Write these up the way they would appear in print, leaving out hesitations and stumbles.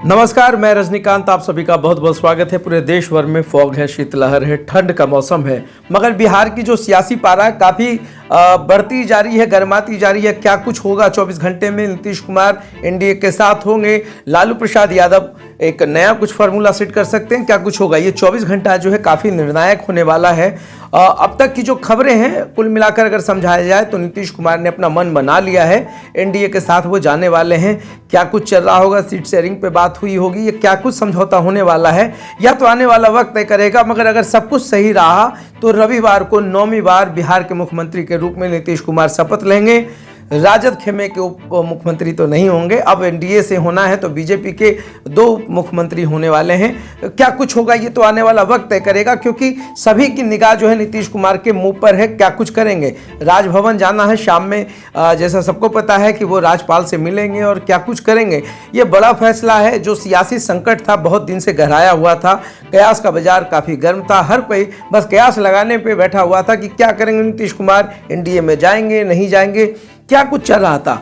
नमस्कार, मैं रजनीकांत, आप सभी का बहुत बहुत स्वागत है। पूरे देश भर में फॉग है, शीतलहर है, ठंड का मौसम है, मगर बिहार की जो सियासी पारा है काफ़ी बढ़ती जा रही है, गर्माती जा रही है। क्या कुछ होगा 24 घंटे में? नीतीश कुमार एनडीए के साथ होंगे, लालू प्रसाद यादव एक नया कुछ फार्मूला सेट कर सकते हैं, क्या कुछ होगा? ये 24 घंटा जो है काफ़ी निर्णायक होने वाला है। अब तक की जो खबरें हैं कुल मिलाकर अगर समझाया जाए तो नीतीश कुमार ने अपना मन बना लिया है, एनडीए के साथ वो जाने वाले हैं। क्या कुछ चल रहा होगा, सीट शेयरिंग पे बात हुई होगी, या क्या कुछ समझौता होने वाला है, या तो आने वाला वक्त तय करेगा। मगर अगर सब कुछ सही रहा तो रविवार को 9वीं बार बिहार के मुख्यमंत्री के रूप में नीतीश कुमार शपथ लेंगे। राजद खेमे के उप मुख्यमंत्री तो नहीं होंगे, अब एनडीए से होना है तो बीजेपी के 2 मुख्यमंत्री होने वाले हैं। क्या कुछ होगा ये तो आने वाला वक्त तय करेगा, क्योंकि सभी की निगाह जो है नीतीश कुमार के मुंह पर है। क्या कुछ करेंगे? राजभवन जाना है शाम में, जैसा सबको पता है कि वो राज्यपाल से मिलेंगे और क्या कुछ करेंगे। ये बड़ा फैसला है। जो सियासी संकट था बहुत दिन से गहराया हुआ था, कयास का बाजार काफ़ी गर्म था, हर कोई बस कयास लगाने पर बैठा हुआ था कि क्या करेंगे नीतीश कुमार, एनडीए में जाएंगे नहीं जाएंगे, क्या कुछ चल रहा था।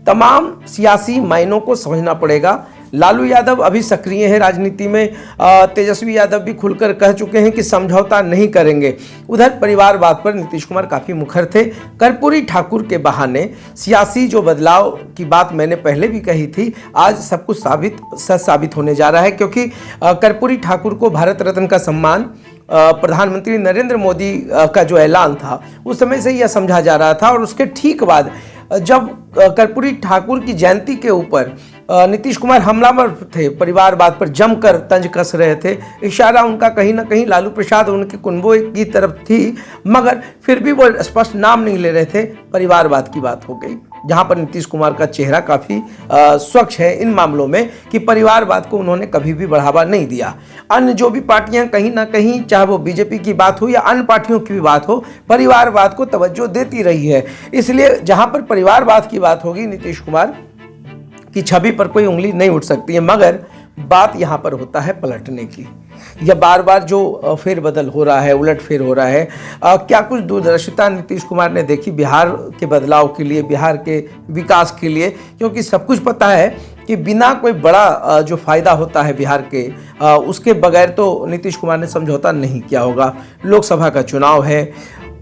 तमाम सियासी मायनों को समझना पड़ेगा। लालू यादव अभी सक्रिय है राजनीति में, तेजस्वी यादव भी खुलकर कह चुके हैं कि समझौता नहीं करेंगे। उधर परिवारवाद पर नीतीश कुमार काफ़ी मुखर थे। कर्पूरी ठाकुर के बहाने सियासी जो बदलाव की बात मैंने पहले भी कही थी, आज सब कुछ सच साबित होने जा रहा है, क्योंकि कर्पूरी ठाकुर को भारत रत्न का सम्मान प्रधानमंत्री नरेंद्र मोदी का जो ऐलान था उस समय से यह समझा जा रहा था। और उसके ठीक बाद जब कर्पूरी ठाकुर की जयंती के ऊपर नीतीश कुमार हमलावर थे, परिवारवाद पर जमकर तंज कस रहे थे, इशारा उनका कहीं ना कहीं लालू प्रसाद और उनके कुनबों की तरफ थी, मगर फिर भी वो स्पष्ट नाम नहीं ले रहे थे। परिवारवाद की बात हो गई, जहां पर नीतीश कुमार का चेहरा काफ़ी स्वच्छ है इन मामलों में कि परिवारवाद को उन्होंने कभी भी बढ़ावा नहीं दिया। अन्य जो भी पार्टियां कहीं ना कहीं, चाहे वो बीजेपी की बात हो या अन्य पार्टियों की भी बात हो, परिवारवाद को तवज्जो देती रही है। इसलिए जहां पर परिवारवाद की बात होगी, नीतीश कुमार की छवि पर कोई उंगली नहीं उठ सकती है। मगर बात यहाँ पर होता है पलटने की। यह बार बार जो फेरबदल हो रहा है, उलटफेर हो रहा है, क्या कुछ दूरदर्शिता नीतीश कुमार ने देखी बिहार के बदलाव के लिए, बिहार के विकास के लिए? क्योंकि सब कुछ पता है कि बिना कोई बड़ा जो फ़ायदा होता है बिहार के, उसके बगैर तो नीतीश कुमार ने समझौता नहीं किया होगा। लोकसभा का चुनाव है,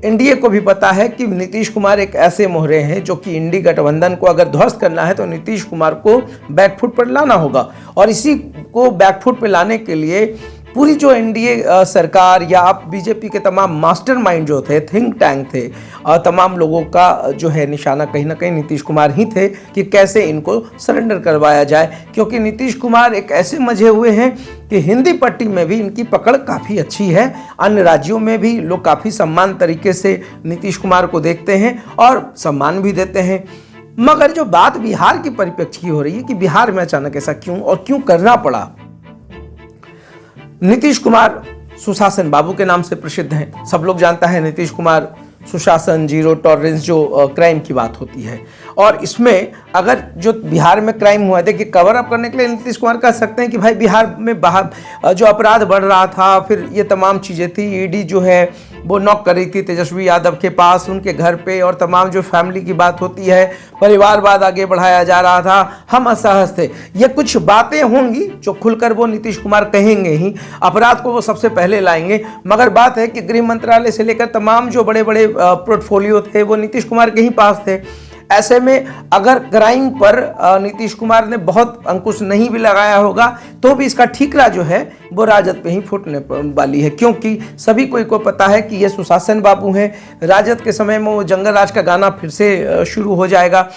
एनडीए को भी पता है कि नीतीश कुमार एक ऐसे मोहरे हैं जो कि इंडी गठबंधन को अगर ध्वस्त करना है तो नीतीश कुमार को बैकफुट पर लाना होगा। और इसी को बैकफुट पर लाने के लिए पूरी जो एनडीए सरकार या आप बीजेपी के तमाम मास्टरमाइंड जो थे, थिंक टैंक थे, तमाम लोगों का जो है निशाना कहीं ना कहीं नीतीश कुमार ही थे कि कैसे इनको सरेंडर करवाया जाए। क्योंकि नीतीश कुमार एक ऐसे मजे हुए हैं कि हिंदी पट्टी में भी इनकी पकड़ काफ़ी अच्छी है, अन्य राज्यों में भी लोग काफ़ी सम्मान तरीके से नीतीश कुमार को देखते हैं और सम्मान भी देते हैं। मगर जो बात बिहार की परिप्रेक्ष्य की हो रही है कि बिहार में अचानक ऐसा क्यों और क्यों करना पड़ा। नीतीश कुमार सुशासन बाबू के नाम से प्रसिद्ध हैं, सब लोग जानता है नीतीश कुमार सुशासन, जीरो टॉलरेंस जो क्राइम की बात होती है। और इसमें अगर जो बिहार में क्राइम हुआ, देखिए कवर अप करने के लिए नीतीश कुमार कह सकते हैं कि भाई बिहार में बाहर जो अपराध बढ़ रहा था, फिर ये तमाम चीज़ें थी, ईडी जो है वो नॉक कर रही थी तेजस्वी यादव के पास, उनके घर पे, और तमाम जो फैमिली की बात होती है, परिवारवाद आगे बढ़ाया जा रहा था, हम असहज थे। ये कुछ बातें होंगी जो खुलकर वो नीतीश कुमार कहेंगे ही, अपराध को वो सबसे पहले लाएंगे। मगर बात है कि गृह मंत्रालय से लेकर तमाम जो बड़े बड़े पोर्टफोलियो थे वो नीतीश कुमार के ही पास थे। ऐसे में अगर क्राइम पर नीतीश कुमार ने बहुत अंकुश नहीं भी लगाया होगा तो भी इसका ठीकरा जो है वो राजद पे ही फूटने वाली है। क्योंकि सभी को पता है कि ये सुशासन बाबू हैं, राजद के समय में वो जंगल राज का गाना फिर से शुरू हो जाएगा।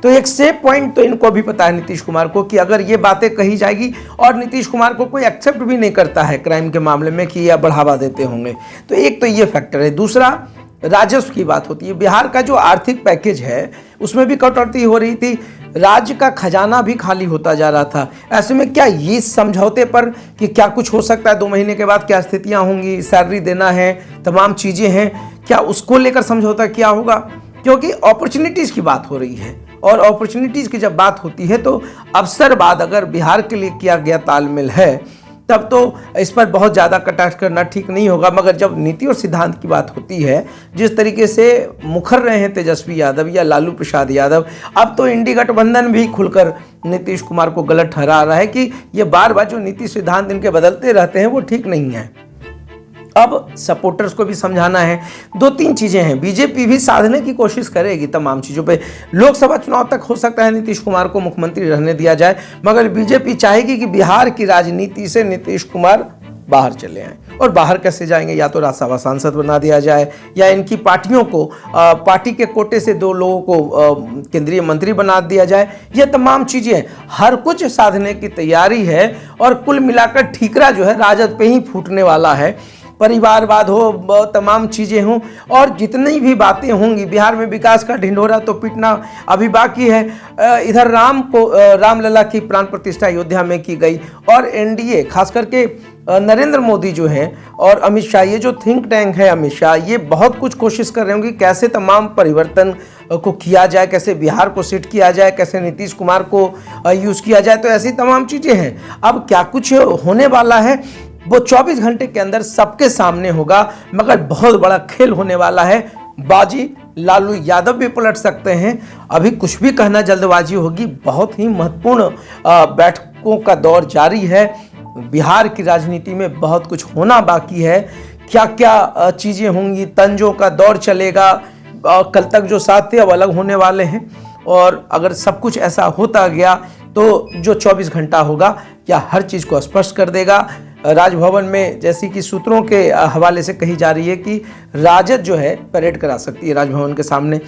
तो एक सेफ पॉइंट तो इनको भी पता है नीतीश कुमार को कि अगर ये बातें कही जाएगी, और नीतीश कुमार को कोई एक्सेप्ट भी नहीं करता है क्राइम के मामले में कि यह बढ़ावा देते होंगे, तो एक तो ये फैक्टर है। दूसरा, राजस्व की बात होती है। बिहार का जो आर्थिक पैकेज है उसमें भी कटौती हो रही थी, राज्य का खजाना भी खाली होता जा रहा था। ऐसे में क्या ये समझौते पर कि क्या कुछ हो सकता है, 2 महीने के बाद क्या स्थितियां होंगी, सैलरी देना है, तमाम चीज़ें हैं, क्या उसको लेकर समझौता किया होगा? क्योंकि अपॉर्चुनिटीज़ की बात हो रही है, और अपॉर्चुनिटीज़ की जब बात होती है तो अवसरवाद अगर बिहार के लिए किया गया तालमेल है तब तो इस पर बहुत ज़्यादा कटाक्ष करना ठीक नहीं होगा। मगर जब नीति और सिद्धांत की बात होती है, जिस तरीके से मुखर रहे हैं तेजस्वी यादव या लालू प्रसाद यादव, अब तो इंडी गठबंधन भी खुलकर नीतीश कुमार को गलत ठहरा रहा है कि ये बार बार जो नीति सिद्धांत इनके बदलते रहते हैं वो ठीक नहीं है। अब सपोर्टर्स को भी समझाना है। 2-3 चीज़ें हैं। बीजेपी भी साधने की कोशिश करेगी तमाम चीज़ों पे। लोकसभा चुनाव तक हो सकता है नीतीश कुमार को मुख्यमंत्री रहने दिया जाए, मगर बीजेपी चाहेगी कि बिहार की राजनीति से नीतीश कुमार बाहर चले आएँ। और बाहर कैसे जाएंगे? या तो राज्यसभा सांसद बना दिया जाए, या इनकी पार्टियों को पार्टी के कोटे से 2 लोगों को केंद्रीय मंत्री बना दिया जाए। ये तमाम चीज़ें हर कुछ साधने की तैयारी है। और कुल मिलाकर ठीकरा जो है राजद पे ही फूटने वाला है। परिवारवाद हो, तमाम चीज़ें हों, और जितनी भी बातें होंगी, बिहार में विकास का ढिंढोरा तो पीटना अभी बाकी है। इधर रामलला की प्राण प्रतिष्ठा अयोध्या में की गई, और एनडीए खास करके नरेंद्र मोदी जो हैं और अमित शाह, ये जो थिंक टैंक है अमित शाह, ये बहुत कुछ कोशिश कर रहे होंगे कैसे तमाम परिवर्तन को किया जाए, कैसे बिहार को सेट किया जाए, कैसे नीतीश कुमार को यूज़ किया जाए। तो ऐसी तमाम चीज़ें हैं। अब क्या कुछ होने वाला है वो 24 घंटे के अंदर सबके सामने होगा, मगर बहुत बड़ा खेल होने वाला है। बाजी लालू यादव भी पलट सकते हैं। अभी कुछ भी कहना जल्दबाजी होगी। बहुत ही महत्वपूर्ण बैठकों का दौर जारी है। बिहार की राजनीति में बहुत कुछ होना बाकी है। क्या क्या चीज़ें होंगी, तंजों का दौर चलेगा। कल तक जो साथ थे अब अलग होने वाले हैं। और अगर सब कुछ ऐसा होता गया तो जो 24 घंटा होगा क्या हर चीज़ को स्पष्ट कर देगा। राजभवन में जैसी कि सूत्रों के हवाले से कही जा रही है कि राजद जो है परेड करा सकती है राजभवन के सामने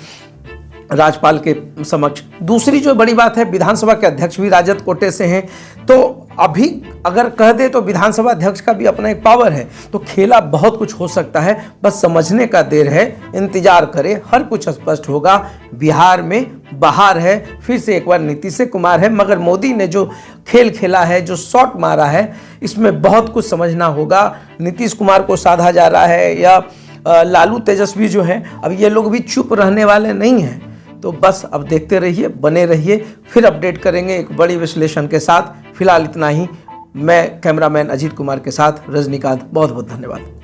राज्यपाल के समक्ष। दूसरी जो बड़ी बात है, विधानसभा के अध्यक्ष भी राजद कोटे से हैं। तो अभी अगर कह दे तो विधानसभा अध्यक्ष का भी अपना एक पावर है। तो खेला बहुत कुछ हो सकता है, बस समझने का देर है। इंतजार करें, हर कुछ स्पष्ट होगा। बिहार में बाहर है, फिर से एक बार नीतीश कुमार है। मगर मोदी ने जो खेल खेला है, जो शॉट मारा है, इसमें बहुत कुछ समझना होगा। नीतीश कुमार को साधा जा रहा है या लालू तेजस्वी जो हैं, अब ये लोग भी चुप रहने वाले नहीं हैं। तो बस अब देखते रहिए, बने रहिए, फिर अपडेट करेंगे एक बड़ी विश्लेषण के साथ। फिलहाल इतना ही। मैं कैमरामैन अजीत कुमार के साथ रजनीकांत, बहुत बहुत धन्यवाद।